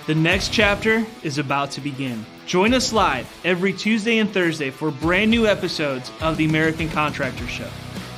The next chapter is about to begin. Join us live every Tuesday and Thursday for brand new episodes of the American Contractor Show.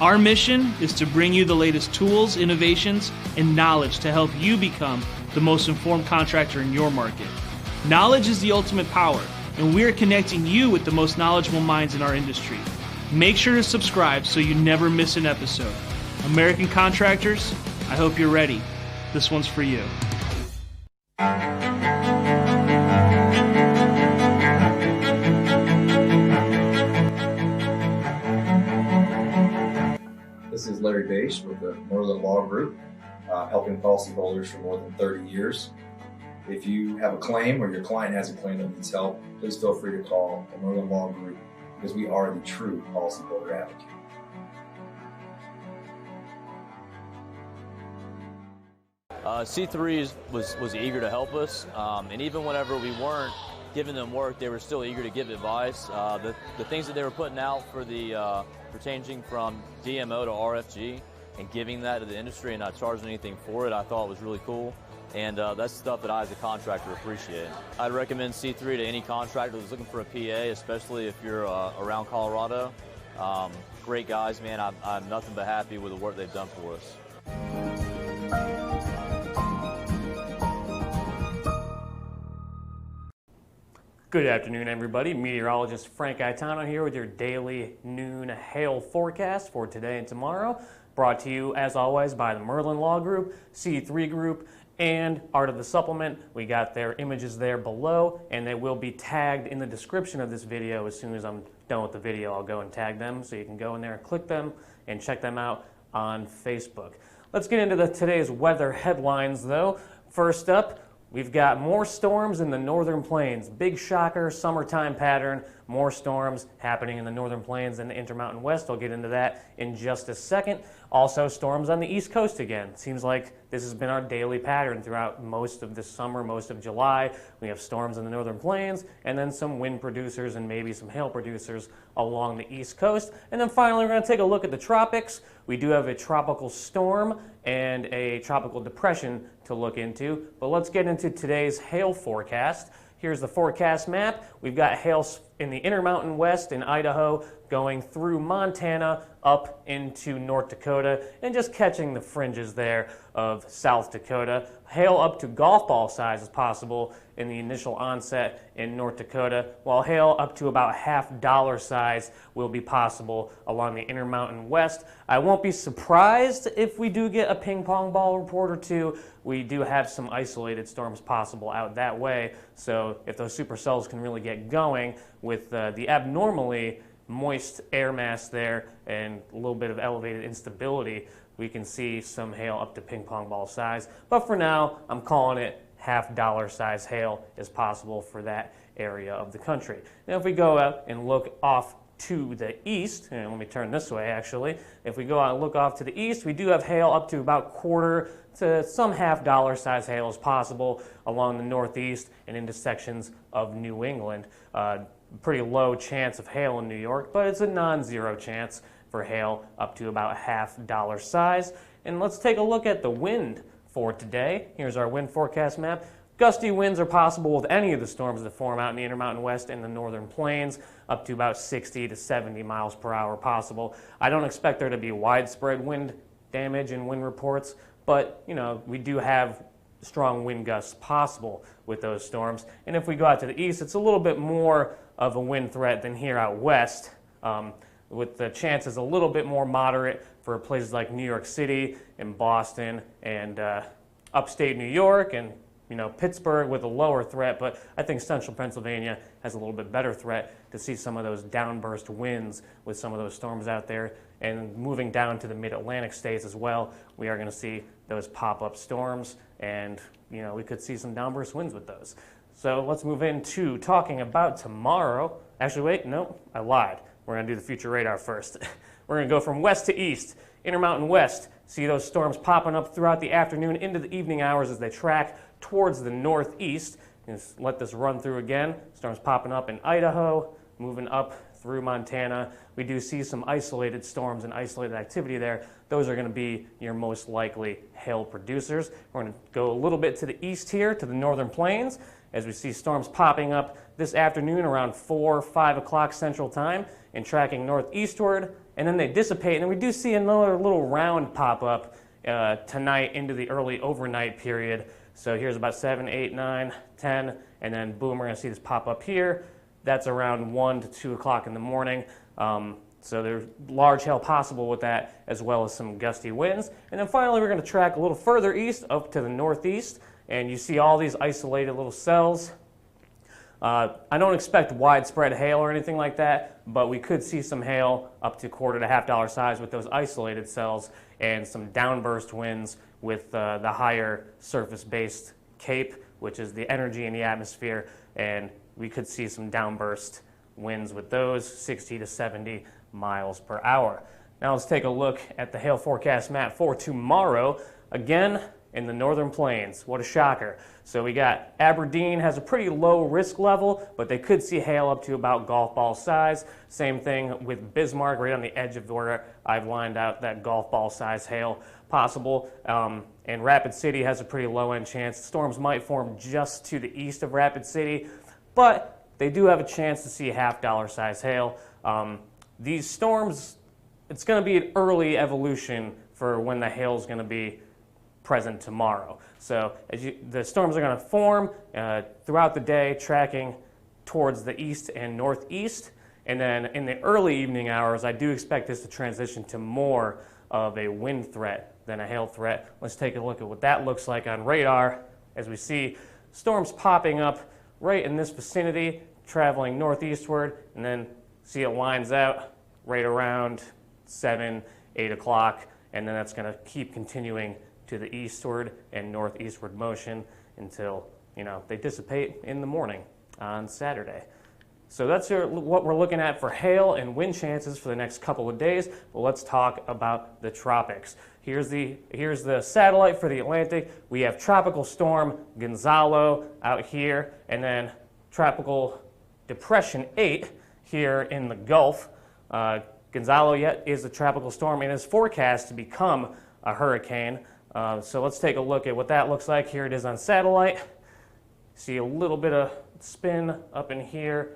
Our mission is to bring you the latest tools, innovations, and knowledge to help you become the most informed contractor in your market. Knowledge is the ultimate power, and we are connecting you with the most knowledgeable minds in our industry. Make sure to subscribe so you never miss an episode. American Contractors, I hope you're ready. This one's for you. This is Larry Bache with the Merlin Law Group, helping policyholders for more than 30 years. If you have a claim or your client has a claim that needs help, please feel free to call the Merlin Law Group because we are the true policyholder advocate. C3 was eager to help us, and even whenever we weren't giving them work, they were still eager to give advice. The things that they were putting out for the for changing from DMO to RFG and giving that to the industry and not charging anything for it, I thought was really cool. And that's stuff that I as a contractor appreciate. I'd recommend C3 to any contractor that's looking for a PA, especially if you're around Colorado. Great guys, man. I'm nothing but happy with the work they've done for us. Good afternoon, everybody. Meteorologist Frank Gaetano here with your daily noon hail forecast for today and tomorrow. Brought to you, as always, by the Merlin Law Group, C3 Group, and Art of the Supplement. We got their images there below, and they will be tagged in the description of this video. As soon as I'm done with the video, I'll go and tag them, so you can go in there and click them and check them out on Facebook. Let's get into today's weather headlines, though. First up, we've got more storms in the northern plains. Big shocker, summertime pattern. More storms happening in the northern plains and the Intermountain West. I'll get into that in just a second. Also, storms on the East Coast again. Seems like this has been our daily pattern throughout most of this summer, most of July. We have storms in the northern plains and then some wind producers and maybe some hail producers along the East Coast. And then finally, we're going to take a look at the tropics. We do have a tropical storm and a tropical depression to look into. But let's get into today's hail forecast. Here's the forecast map. We've got hail in the Intermountain West in Idaho going through Montana up into North Dakota and just catching the fringes there of South Dakota. Hail up to golf ball size is possible in the initial onset in North Dakota, while hail up to about $half size will be possible along the Intermountain West. I won't be surprised if we do get a ping pong ball report or two. We do have some isolated storms possible out that way, so if those supercells can really get going with the abnormally moist air mass there and a little bit of elevated instability, we can see some hail up to ping pong ball size. But for now, I'm calling it $half size hail is possible for that area of the country. Now if we go out and look off to the east, and let me turn this way actually, if we go out and look off to the east, we do have hail up to about quarter to some $half size hail is possible along the northeast and into sections of New England. Pretty low chance of hail in New York, but it's a non-zero chance for hail up to about $half size. And let's take a look at the wind for today. Here's our wind forecast map. Gusty winds are possible with any of the storms that form out in the Intermountain West and the northern plains, up to about 60 to 70 miles per hour possible. I don't expect there to be widespread wind damage and wind reports, but you know, we do have strong wind gusts possible with those storms. And if we go out to the east, it's a little bit more of a wind threat than here out west, with the chances a little bit more moderate for places like New York City and Boston and upstate New York and Pittsburgh with a lower threat, but I think central Pennsylvania has a little bit better threat to see some of those downburst winds with some of those storms out there. And moving down to the mid-Atlantic states as well, we are going to see those pop-up storms, and we could see some downburst winds with those. So let's move into talking about tomorrow. Actually, wait, no, I lied. We're going to do the future radar first. We're going to go from west to east, Intermountain west. See those storms popping up throughout the afternoon into the evening hours as they track towards the northeast. Just let this run through again. Storms popping up in Idaho, moving up through Montana. We do see some isolated storms and isolated activity there. Those are going to be your most likely hail producers. We're going to go a little bit to the east here, to the northern plains, as we see storms popping up this afternoon around 4, 5 o'clock Central Time and tracking northeastward, and then they dissipate. And we do see another little round pop up tonight into the early overnight period. So here's about 7, 8, 9, 10, and then boom, we're going to see this pop up here. That's around 1 to 2 o'clock in the morning. So there's large hail possible with that, as well as some gusty winds. And then finally, we're going to track a little further east up to the northeast, and you see all these isolated little cells. I don't expect widespread hail or anything like that, but we could see some hail up to $1 to $1/2 size with those isolated cells, and some downburst winds with the higher surface-based CAPE, which is the energy in the atmosphere, and we could see some downburst winds with those, 60 to 70 miles per hour. Now let's take a look at the hail forecast map for tomorrow. Again, in the northern plains. What a shocker. So we got Aberdeen has a pretty low risk level, but they could see hail up to about golf ball size. Same thing with Bismarck, right on the edge of where I've lined out that golf ball size hail possible. And Rapid City has a pretty low end chance. Storms might form just to the east of Rapid City, but they do have a chance to see $1/2 size hail. These storms, it's going to be an early evolution for when the hail is going to be present tomorrow. So the storms are going to form throughout the day, tracking towards the east and northeast. And then in the early evening hours, I do expect this to transition to more of a wind threat than a hail threat. Let's take a look at what that looks like on radar as we see storms popping up right in this vicinity, traveling northeastward, and then see it lines out right around 7, 8 o'clock, and then that's going to keep continuing to the eastward and northeastward motion until they dissipate in the morning on Saturday. So that's what we're looking at for hail and wind chances for the next couple of days. But let's talk about the tropics. Here's the satellite for the Atlantic. We have Tropical Storm Gonzalo out here, and then Tropical Depression 8 here in the Gulf. Gonzalo yet is a tropical storm and is forecast to become a hurricane. So let's take a look at what that looks like. Here it is on satellite. See a little bit of spin up in here.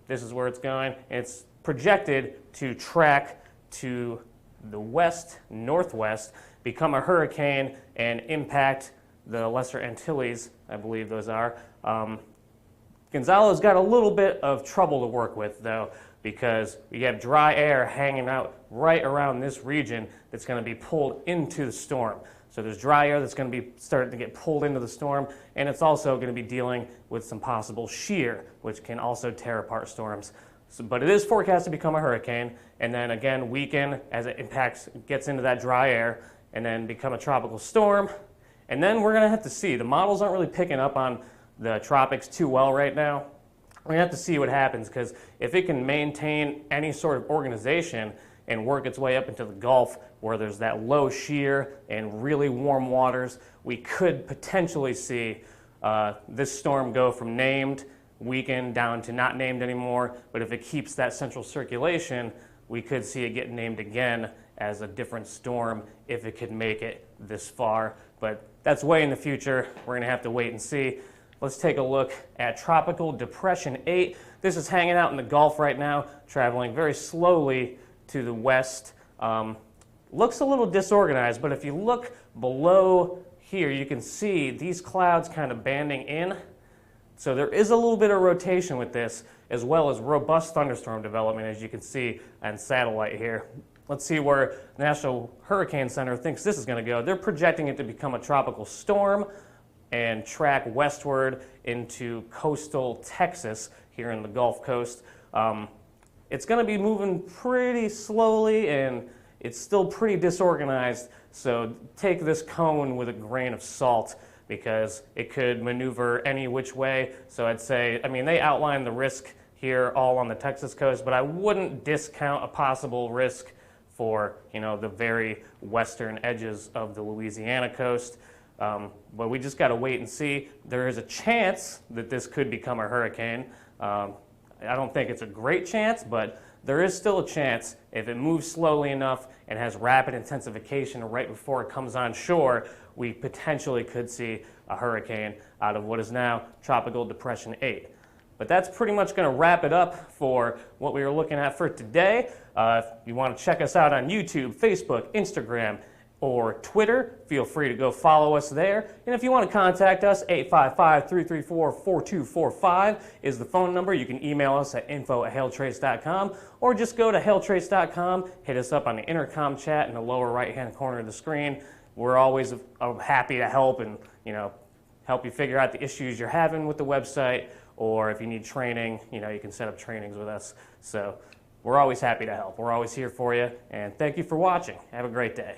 This is where it's going. It's projected to track to the west-northwest, become a hurricane, and impact the Lesser Antilles, I believe those are. Gonzalo's got a little bit of trouble to work with, though, because we have dry air hanging out right around this region that's going to be pulled into the storm. So there's dry air that's going to be starting to get pulled into the storm, and it's also going to be dealing with some possible shear, which can also tear apart storms. But it is forecast to become a hurricane, and then again weaken as it gets into that dry air, and then become a tropical storm. And then we're going to have to see. The models aren't really picking up on the tropics too well right now. We're going to have to see what happens, because if it can maintain any sort of organization and work its way up into the Gulf where there's that low shear and really warm waters, we could potentially see this storm go from named, weakened, down to not named anymore. But if it keeps that central circulation, we could see it get named again as a different storm if it could make it this far. But that's way in the future. We're going to have to wait and see. Let's take a look at Tropical Depression 8. This is hanging out in the Gulf right now, traveling very slowly to the west. Looks a little disorganized, but if you look below here you can see these clouds kind of banding in. So there is a little bit of rotation with this, as well as robust thunderstorm development, as you can see on satellite here. Let's see where the National Hurricane Center thinks this is going to go. They're projecting it to become a tropical storm and track westward into coastal Texas here in the Gulf Coast. It's going to be moving pretty slowly, and it's still pretty disorganized, so take this cone with a grain of salt because it could maneuver any which way. So I'd say, I mean, they outline the risk here all on the Texas coast, but I wouldn't discount a possible risk for, you know, the very western edges of the Louisiana coast. But we just got to wait and see. There is a chance that this could become a hurricane. I don't think it's a great chance, but there is still a chance if it moves slowly enough and has rapid intensification right before it comes on shore, we potentially could see a hurricane out of what is now Tropical Depression 8. But that's pretty much going to wrap it up for what we were looking at for today. If you want to check us out on YouTube, Facebook, Instagram, or Twitter, feel free to go follow us there. And if you want to contact us, 855-334-4245 is the phone number. You can email us at info@hailtrace.com, or just go to hailtrace.com, hit us up on the intercom chat in the lower right-hand corner of the screen. We're always happy to help and, you know, help you figure out the issues you're having with the website, or if you need training, you know, you can set up trainings with us. So we're always happy to help. We're always here for you, and thank you for watching. Have a great day.